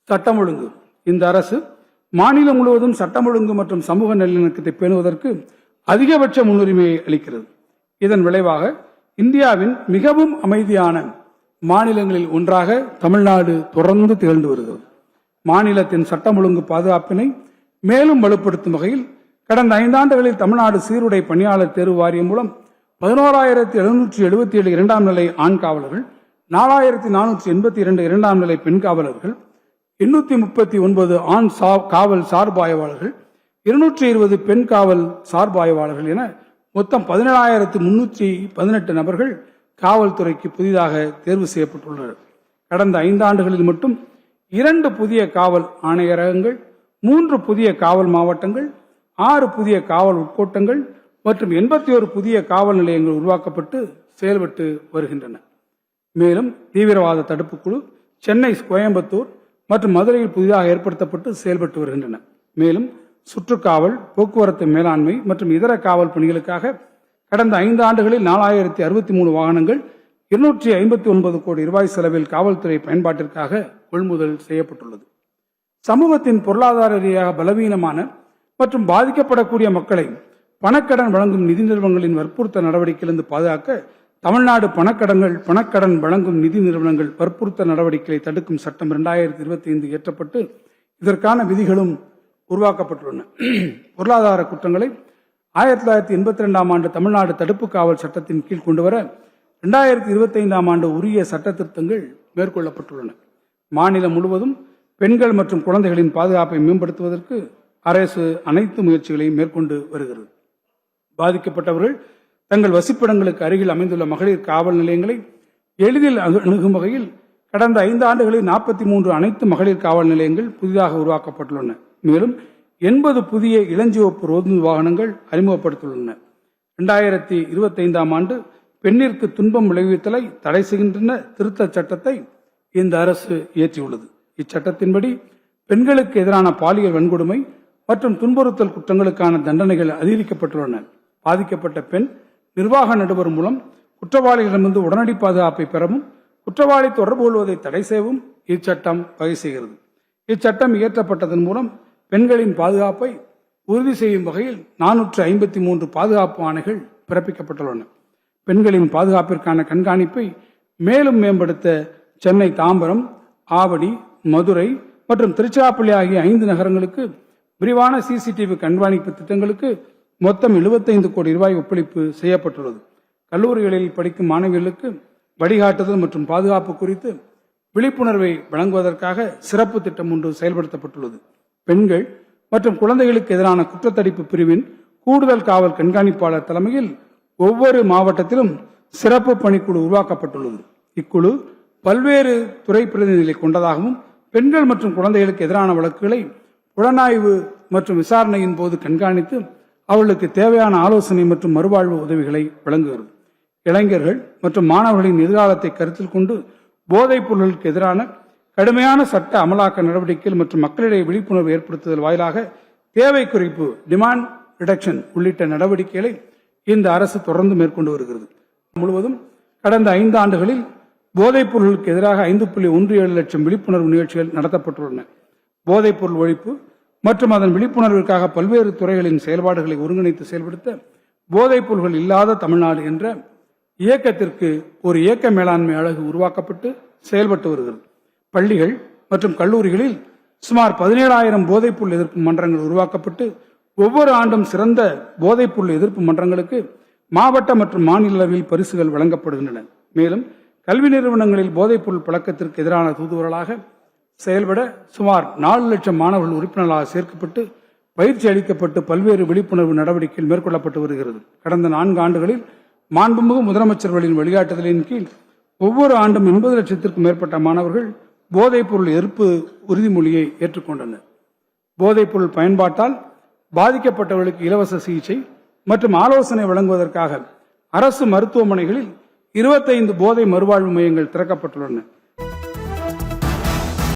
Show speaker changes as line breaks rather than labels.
சட்டம் ஒழுங்கு. இந்த அரசு மாநிலம் முழுவதும் சட்டம் ஒழுங்கு மற்றும் சமூக நல்லிணக்கத்தை பேணுவதற்கு அதிகபட்ச முன்னுரிமையை அளிக்கிறது. இதன் விளைவாக இந்தியாவின் மிகவும் அமைதியான மாநிலங்களில் ஒன்றாக தமிழ்நாடு தொடர்ந்து திகழ்ந்து வருகிறது. மாநிலத்தின் சட்டம் ஒழுங்கு பாதுகாப்பினை மேலும் வலுப்படுத்தும் வகையில் கடந்த 5 ஆண்டுகளில் தமிழ்நாடு சீருடை பணியாளர் தேர்வு வாரியம் மூலம் 11,777 இரண்டாம் நிலை ஆண் காவலர்கள், 4,482 இரண்டாம் நிலை பெண் காவலர்கள், 839 ஆண் காவல் சார்பு ஆய்வாளர்கள், 220 பெண் காவல் சார்பு ஆய்வாளர்கள் என மொத்தம் 17,318 நபர்கள் காவல்துறைக்கு புதிதாக தேர்வு செய்யப்பட்டுள்ளனர். கடந்த 5 ஆண்டுகளில் மட்டும் 2 புதிய காவல் ஆணையரகங்கள், 3 புதிய காவல் மாவட்டங்கள், 6 புதிய காவல் உட்கோட்டங்கள் மற்றும் 81 புதிய காவல் நிலையங்கள் உருவாக்கப்பட்டு செயல்பட்டு வருகின்றன. மேலும் தீவிரவாத தடுப்பு குழு சென்னை, கோயம்புத்தூர் மற்றும் மதுரையில் புதிதாக ஏற்படுத்தப்பட்டு செயல்பட்டு வருகின்றன. மேலும் சுற்றுக்காவல், போக்குவரத்து மேலாண்மை மற்றும் இதர காவல் பணிகளுக்காக கடந்த 5 ஆண்டுகளில் 4063 வாகனங்கள், 259 கோடி ரூபாய் செலவில் காவல்துறை பயன்பாட்டிற்காக கொள்முதல் செய்யப்பட்டுள்ளது. சமூகத்தின் பொருளாதார ரீதியாக பலவீனமான மற்றும் பாதிக்கப்படக்கூடிய மக்களை பணக்கடன் வழங்கும் நிதி நிறுவனங்களின் வற்புறுத்த நடவடிக்கையிலிருந்து பாதுகாக்க தமிழ்நாடு பணக்கடன் வழங்கும் நிதி நிறுவனங்கள் வற்புறுத்த நடவடிக்கைகளை தடுக்கும் சட்டம் 2025 இயற்றப்பட்டு இதற்கான விதிகளும் உருவாக்கப்பட்டுள்ளன. பொருளாதார குற்றங்களை 1982 ஆண்டு தமிழ்நாடு தடுப்பு காவல் சட்டத்தின் கீழ் கொண்டுவர 2025 ஆண்டு உரிய சட்ட திருத்தங்கள் மேற்கொள்ளப்பட்டுள்ளன. மாநிலம் முழுவதும் பெண்கள் மற்றும் குழந்தைகளின் பாதுகாப்பை மேம்படுத்துவதற்கு அரசு அனைத்து முயற்சிகளையும் மேற்கொண்டு வருகிறது. பாதிக்கப்பட்டவர்கள் தங்கள் வசிப்பிடங்களுக்கு அருகில் அமைந்துள்ள மகளிர் காவல் நிலையங்களை எளிதில் அணுகும் வகையில் கடந்த 5 ஆண்டுகளில் 43 அனைத்து மகளிர் காவல் நிலையங்கள் புதிதாக உருவாக்கப்பட்டுள்ளன. மேலும் 80 புதிய இளஞ்சிவப்பு ரோந்து வாகனங்கள் அறிமுகப்படுத்தியுள்ளன. 2025 ஆண்டு பெண்ணிற்கு துன்பம் விளைவித்தலை தடை செய்கின்ற திருத்த சட்டத்தை இந்த அரசு இயற்றியுள்ளது. இச்சட்டத்தின்படி பெண்களுக்கு எதிரான பாலியல் வன்கொடுமை மற்றும் துன்புறுத்தல் குற்றங்களுக்கான தண்டனைகள் அதிகரிக்கப்பட்டுள்ளன. பாதிக்கப்பட்ட பெண் நிர்வாக நடுவர் மூலம் குற்றவாளிகளிடமிருந்து உடனடி பாதுகாப்பை பெறவும் குற்றவாளி தொடர்பு கொள்வதை தடை செய்யவும் இச்சட்டம் வகை செய்கிறது. இச்சட்டம் இயற்றப்பட்டதன் மூலம் பெண்களின் பாதுகாப்பை உறுதி செய்யும் வகையில் 453 பாதுகாப்பு ஆணைகள் பிறப்பிக்கப்பட்டுள்ளன. பெண்களின் பாதுகாப்பிற்கான கண்காணிப்பை மேலும் மேம்படுத்த சென்னை, தாம்பரம், ஆவடி, மதுரை மற்றும் திருச்சிராப்பள்ளி ஆகிய 5 நகரங்களுக்கு விரிவான CCTV கண்காணிப்பு திட்டங்களுக்கு மொத்தம் 75 கோடி ரூபாய் ஒப்பளிப்பு செய்யப்பட்டுள்ளது. கல்லூரிகளில் படிக்கும் மாணவிகளுக்கு வழிகாட்டுதல் மற்றும் பாதுகாப்பு குறித்து விழிப்புணர்வை வழங்குவதற்காக சிறப்பு திட்டம் ஒன்று செயல்படுத்தப்பட்டுள்ளது. பெண்கள் மற்றும் குழந்தைகளுக்கு எதிரான குற்றத்தடுப்பு பிரிவின் கூடுதல் காவல் கண்காணிப்பாளர் தலைமையில் ஒவ்வொரு மாவட்டத்திலும் சிறப்பு பணிக்குழு உருவாக்கப்பட்டுள்ளது. இக்குழு பல்வேறு துறை பிரதிநிதிகளை கொண்டதாகவும் பெண்கள் மற்றும் குழந்தைகளுக்கு எதிரான வழக்குகளை புலனாய்வு மற்றும் விசாரணையின் போது கண்காணித்து அவர்களுக்கு தேவையான ஆலோசனை மற்றும் மறுவாழ்வு உதவிகளை வழங்குகிறது. இளைஞர்கள் மற்றும் மாணவர்களின் எதிர்காலத்தை கருத்தில் கொண்டு போதைப் பொருட்களுக்கு எதிரான கடுமையான சட்ட அமலாக்க நடவடிக்கைகள் மற்றும் மக்களிடையே விழிப்புணர்வு ஏற்படுத்துதல் வாயிலாக தேவை குறைப்பு, டிமாண்ட் ரிடக்ஷன் உள்ளிட்ட நடவடிக்கைகளை இந்த அரசு தொடர்ந்து மேற்கொண்டு வருகிறது. முழுவதும் கடந்த 5 ஆண்டுகளில் போதைப் பொருட்களுக்கு எதிராக 5.17 லட்சம் விழிப்புணர்வு நிகழ்ச்சிகள் நடத்தப்பட்டுள்ளன. போதைப் பொருள் ஒழிப்பு மற்றும் அதன் விழிப்புணர்விற்காக பல்வேறு துறைகளின் செயல்பாடுகளை ஒருங்கிணைத்து செயல்படுத்த போதைப் பொருள்கள் இல்லாத தமிழ்நாடு என்ற இயக்கத்திற்கு ஒரு இயக்க மேலாண்மை அலகு உருவாக்கப்பட்டு செயல்பட்டு வருகிறது. பள்ளிகள் மற்றும் கல்லூரிகளில் சுமார் 17,000 போதைப்பொருள் எதிர்ப்பு மன்றங்கள் உருவாக்கப்பட்டு ஒவ்வொரு ஆண்டும் சிறந்த போதைப்பொருள் எதிர்ப்பு மன்றங்களுக்கு மாவட்ட மற்றும் மாநில அளவில் பரிசுகள் வழங்கப்படுகின்றன. மேலும் கல்வி நிறுவனங்களில் போதைப்பொருள் பழக்கத்திற்கு எதிரான தூதுவர்களாக செயல்பட சுமார் 4 லட்சம் மாணவர்கள் உறுப்பினர்களாக சேர்க்கப்பட்டு பயிற்சி அளிக்கப்பட்டு பல்வேறு விழிப்புணர்வு நடவடிக்கைகள் மேற்கொள்ளப்பட்டு வருகிறது. கடந்த 4 ஆண்டுகளில் மாண்புமிகு முதலமைச்சர்களின் வழிகாட்டுதலின் கீழ் ஒவ்வொரு ஆண்டும் 80 லட்சத்திற்கும் மேற்பட்ட மாணவர்கள் போதைப் பொருள் எதிர்ப்பு உறுதிமொழியை ஏற்றுக்கொண்டனர். போதைப் பொருள் பயன்பாட்டால் பாதிக்கப்பட்டவர்களுக்கு இலவச சிகிச்சை மற்றும் ஆலோசனை வழங்குவதற்காக அரசு மருத்துவமனைகளில் 25 போதை மறுவாழ்வு மையங்கள் திறக்கப்பட்டுள்ளன.